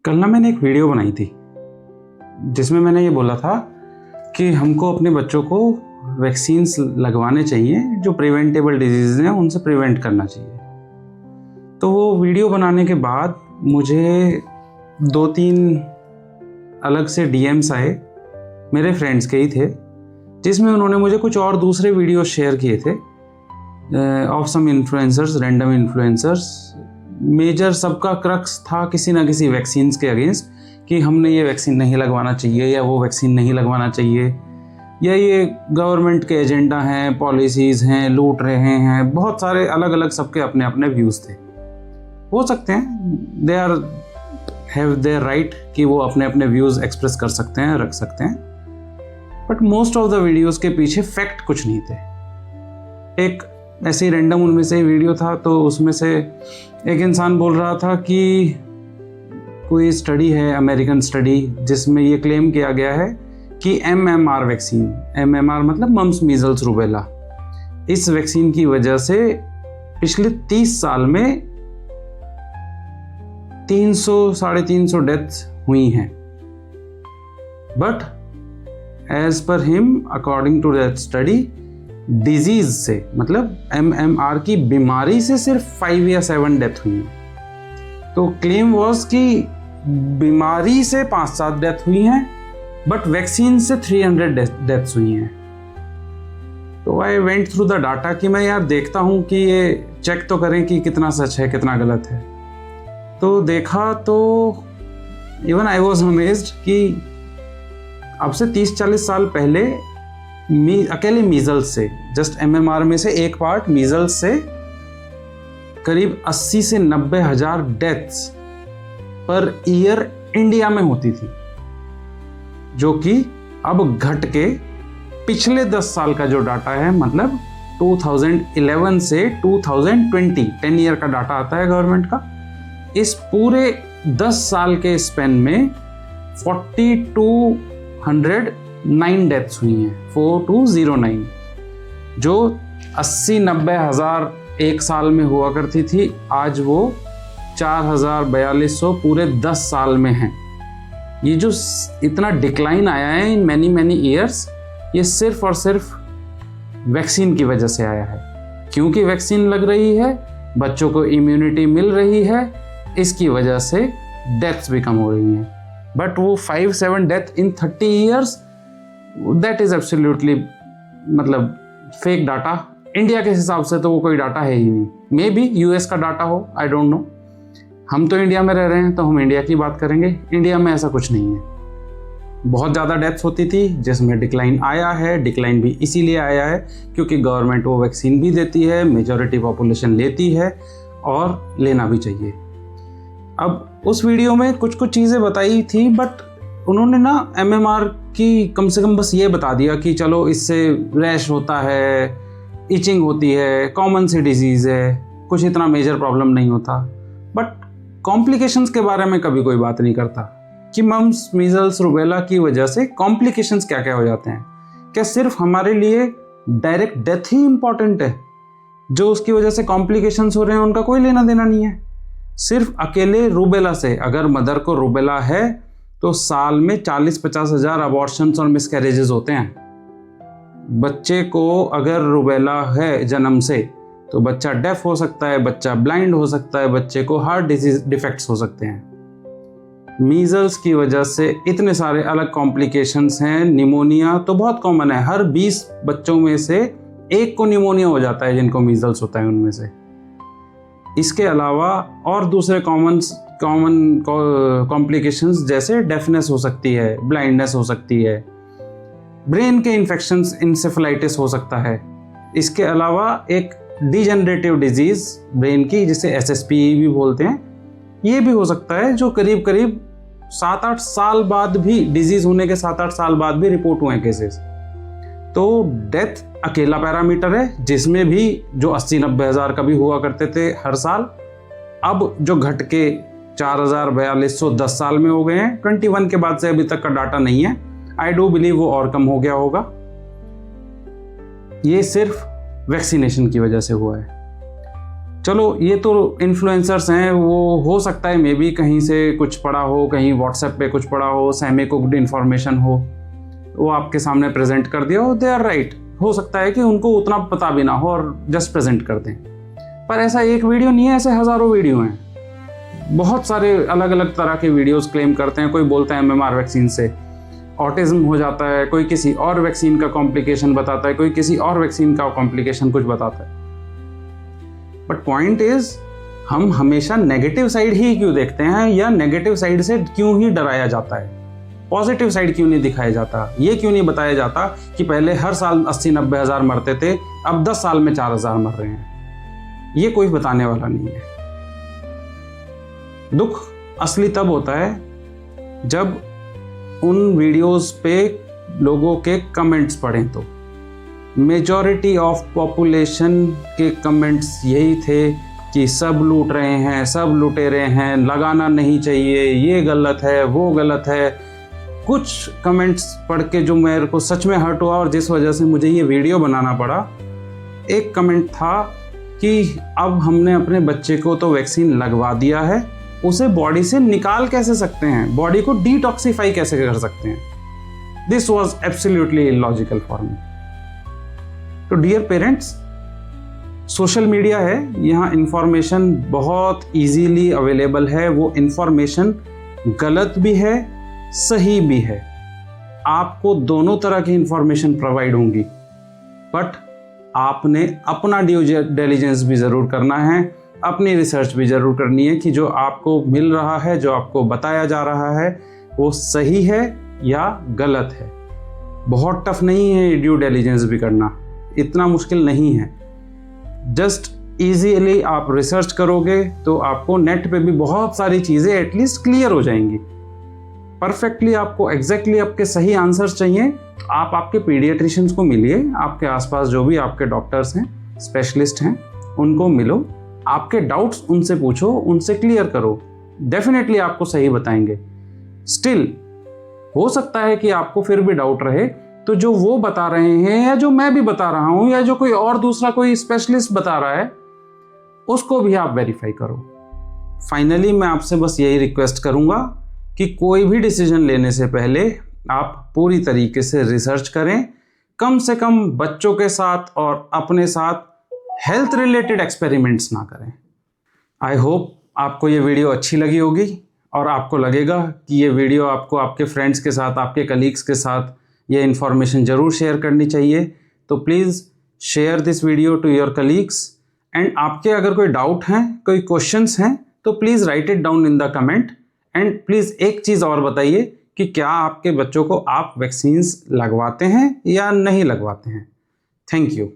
कल ना मैंने एक वीडियो बनाई थी जिसमें मैंने ये बोला था कि हमको अपने बच्चों को वैक्सीन्स लगवाने चाहिए, जो प्रिवेंटेबल डिजीज़ हैं उनसे प्रिवेंट करना चाहिए। तो वो वीडियो बनाने के बाद मुझे 2-3 अलग से डीएम्स आए, मेरे फ्रेंड्स के ही थे, जिसमें उन्होंने मुझे कुछ और दूसरे वीडियो शेयर किए थे of some influencers, random influencers. Major सबका क्रक्स था किसी ना किसी वैक्सीन्स के अगेंस्ट कि हमने ये वैक्सीन नहीं लगवाना चाहिए या वो वैक्सीन नहीं लगवाना चाहिए, या ये गवर्नमेंट के एजेंडा हैं, पॉलिसीज़ हैं, लूट रहे हैं। बहुत सारे अलग अलग सबके अपने अपने व्यूज़ थे। हो सकते हैं, they are have their right कि वो अपने अपने व्यूज़ एक्सप्रेस कर सकते हैं, रख सकते हैं। But most of the videos के पीछे फैक्ट कुछ नहीं थे। एक ऐसे ही रैंडम उनमें से वीडियो था, तो उसमें से एक इंसान बोल रहा था कि कोई स्टडी है, अमेरिकन स्टडी, जिसमें ये क्लेम किया गया है कि MMR वैक्सीन, MMR मतलब मम्स मीजल्स रूबेला, इस वैक्सीन की वजह से पिछले 30 साल में 300-350 डेथ्स हुई हैं। But as per him, according to that study, disease से मतलब MMR की बीमारी से सिर्फ 5 या 7 डेथ हुई हैं। तो क्लेम वॉज कि बीमारी से 5-7 डेथ हुई हैं, बट वैक्सीन से 300 डेथ्स हुई हैं। तो I went through the data कि मैं यार देखता हूँ कि ये चेक तो करें कि कितना सच है कितना गलत है। तो देखा तो इवन आई वॉज अमेज्ड कि अब से 30-40 साल पहले अकेले मीजल्स से, जस्ट MMR में से एक पार्ट मीजल्स से करीब 80 से 90 हज़ार डेथ्स पर ईयर इंडिया में होती थी, जो कि अब घट के पिछले 10 साल का जो डाटा है, मतलब 2011 से 2020, 10 ईयर का डाटा आता है गवर्नमेंट का, इस पूरे 10 साल के स्पेन में 4209 डेथ्स हुई हैं, 4209, जो 80-90 हज़ार एक साल में हुआ करती थी, आज वो 4,4200 पूरे 10 साल में हैं। ये जो इतना डिक्लाइन आया है इन मैनी ईयर्स, ये सिर्फ और सिर्फ वैक्सीन की वजह से आया है। क्योंकि वैक्सीन लग रही है, बच्चों को इम्यूनिटी मिल रही है, इसकी वजह से डेथ्स भी कम हो रही हैं। बट वो 5-7 death in 30 years, that is absolutely मतलब फेक डाटा। इंडिया के हिसाब से तो वो कोई डाटा है ही नहीं। मे बी US का डाटा हो, आई डोंट नो। हम तो इंडिया में रह रहे हैं तो हम इंडिया की बात करेंगे। इंडिया में ऐसा कुछ नहीं है। बहुत ज़्यादा डेथ्स होती थी, जिसमें डिक्लाइन आया है। डिक्लाइन भी इसीलिए आया है क्योंकि गवर्नमेंट वो वैक्सीन भी देती है, मेजॉरिटी पॉपुलेशन लेती है और लेना भी चाहिए। अब उस वीडियो में कुछ चीज़ें बताई थी, बट उन्होंने ना MMR की कम से कम बस ये बता दिया कि चलो इससे रैश होता है, इचिंग होती है, कॉमन सी डिजीज़ है, कुछ इतना मेजर प्रॉब्लम नहीं होता। बट कॉम्प्लिकेशंस के बारे में कभी कोई बात नहीं करता कि मम्स मीजल्स रूबेला की वजह से कॉम्प्लिकेशंस क्या क्या हो जाते हैं। क्या सिर्फ हमारे लिए डायरेक्ट डेथ ही इम्पॉर्टेंट है? जो उसकी वजह से कॉम्प्लिकेशंस हो रहे हैं उनका कोई लेना देना नहीं है। सिर्फ अकेले रूबेला से अगर मदर को रूबेला है तो साल में 40-50 हज़ार अबॉर्शंस और मिसकैरेजेस होते हैं। बच्चे को अगर रूबेला है जन्म से तो बच्चा डेफ हो सकता है, बच्चा ब्लाइंड हो सकता है, बच्चे को हार्ट डिजीज डिफेक्ट्स हो सकते हैं। मीजल्स की वजह से इतने सारे अलग कॉम्प्लिकेशंस हैं। निमोनिया तो बहुत कॉमन है, हर 20 बच्चों में से एक को निमोनिया हो जाता है जिनको मीजल्स होता है उनमें से। इसके अलावा और दूसरे कॉमन कॉम्प्लिकेशंस जैसे डेफनेस हो सकती है, ब्लाइंडनेस हो सकती है, ब्रेन के इन्फेक्शंस, इंसेफेलाइटिस हो सकता है। इसके अलावा एक डिजेनरेटिव डिजीज़ ब्रेन की, जिसे SSPE भी बोलते हैं, ये भी हो सकता है, जो करीब 7-8 साल बाद भी, डिजीज़ होने के 7-8 साल बाद भी रिपोर्ट हुए केसेस। तो डेथ अकेला पैरामीटर है, जिसमें भी जो 80-90 हज़ार कभी हुआ करते थे हर साल, अब जो घट के 4,4200 10 साल में हो गए हैं। 21 के बाद से अभी तक का डाटा नहीं है। आई डू बिलीव वो और कम हो गया होगा। ये सिर्फ वैक्सीनेशन की वजह से हुआ है। चलो ये तो इन्फ्लुएंसर्स हैं, वो हो सकता है मे बी कहीं से कुछ पढ़ा हो, कहीं व्हाट्सएप पे कुछ पढ़ा हो, सेमी कुक्ड इन्फॉर्मेशन हो, वो आपके सामने प्रेजेंट कर दिया हो, दे आर राइट। हो सकता है कि उनको उतना पता भी ना हो और जस्ट प्रेजेंट कर दें, पर ऐसा एक वीडियो नहीं है, ऐसे हज़ारों वीडियो हैं। बहुत सारे अलग अलग तरह के वीडियोस क्लेम करते हैं। कोई बोलता है MMR वैक्सीन से ऑटिज्म हो जाता है, कोई किसी और वैक्सीन का कॉम्प्लिकेशन बताता है, कोई किसी और वैक्सीन का कॉम्प्लिकेशन कुछ बताता है। बट पॉइंट इज, हम हमेशा नेगेटिव साइड ही क्यों देखते हैं, या नेगेटिव साइड से क्यों ही डराया जाता है? पॉजिटिव साइड क्यों नहीं दिखाया जाता? ये क्यों नहीं बताया जाता कि पहले हर साल 80-90 हज़ार मरते थे, अब 10 साल में 4,000 मर रहे हैं? ये कोई बताने वाला नहीं है। दुख असली तब होता है जब उन वीडियोस पे लोगों के कमेंट्स पढ़ें। तो मेजॉरिटी ऑफ पॉपुलेशन के कमेंट्स यही थे कि सब लूट रहे हैं, सब लुटेरे हैं, लगाना नहीं चाहिए, ये गलत है, वो गलत है। कुछ कमेंट्स पढ़ के जो मेरे को सच में हर्ट हुआ और जिस वजह से मुझे ये वीडियो बनाना पड़ा, एक कमेंट था कि अब हमने अपने बच्चे को तो वैक्सीन लगवा दिया है, उसे बॉडी से निकाल कैसे सकते हैं, बॉडी को डिटॉक्सिफाई कैसे कर सकते हैं? This was absolutely illogical for me. तो डियर पेरेंट्स, सोशल मीडिया है, यहाँ इंफॉर्मेशन बहुत इजीली अवेलेबल है। वो इंफॉर्मेशन गलत भी है, सही भी है। आपको दोनों तरह की इंफॉर्मेशन प्रोवाइड होंगी, बट आपने अपना ड्यू डिलिजेंस भी ज़रूर करना है, अपनी रिसर्च भी ज़रूर करनी है कि जो आपको मिल रहा है, जो आपको बताया जा रहा है, वो सही है या गलत है। बहुत टफ नहीं है ड्यू डिलिजेंस भी करना, इतना मुश्किल नहीं है। जस्ट इजीली आप रिसर्च करोगे तो आपको नेट पे भी बहुत सारी चीज़ें एटलीस्ट क्लियर हो जाएंगी। परफेक्टली आपको एग्जैक्टली आपके सही आंसर्स चाहिए, आप आपके पीडियाट्रिशियंस को मिलिए, आपके आसपास जो भी आपके डॉक्टर्स हैं, स्पेशलिस्ट हैं, उनको मिलो, आपके डाउट्स उनसे पूछो, उनसे क्लियर करो, डेफिनेटली आपको सही बताएंगे। स्टिल हो सकता है कि आपको फिर भी डाउट रहे, तो जो वो बता रहे हैं या जो मैं भी बता रहा हूं या जो कोई और दूसरा कोई स्पेशलिस्ट बता रहा है, उसको भी आप वेरीफाई करो। फाइनली मैं आपसे बस यही रिक्वेस्ट करूंगा कि कोई भी डिसीजन लेने से पहले आप पूरी तरीके से रिसर्च करें, कम से कम बच्चों के साथ और अपने साथ हेल्थ रिलेटेड एक्सपेरिमेंट्स ना करें। आई होप आपको ये वीडियो अच्छी लगी होगी और आपको लगेगा कि ये वीडियो आपको आपके फ्रेंड्स के साथ, आपके कलीग्स के साथ ये इन्फॉर्मेशन ज़रूर शेयर करनी चाहिए। तो please share this video to your colleagues, and आपके अगर कोई डाउट हैं, कोई क्वेश्चंस हैं, तो please write it down in the comment. And please एक चीज़ और बताइए कि क्या आपके बच्चों को आप वैक्सीन्स लगवाते हैं या नहीं लगवाते हैं। Thank you.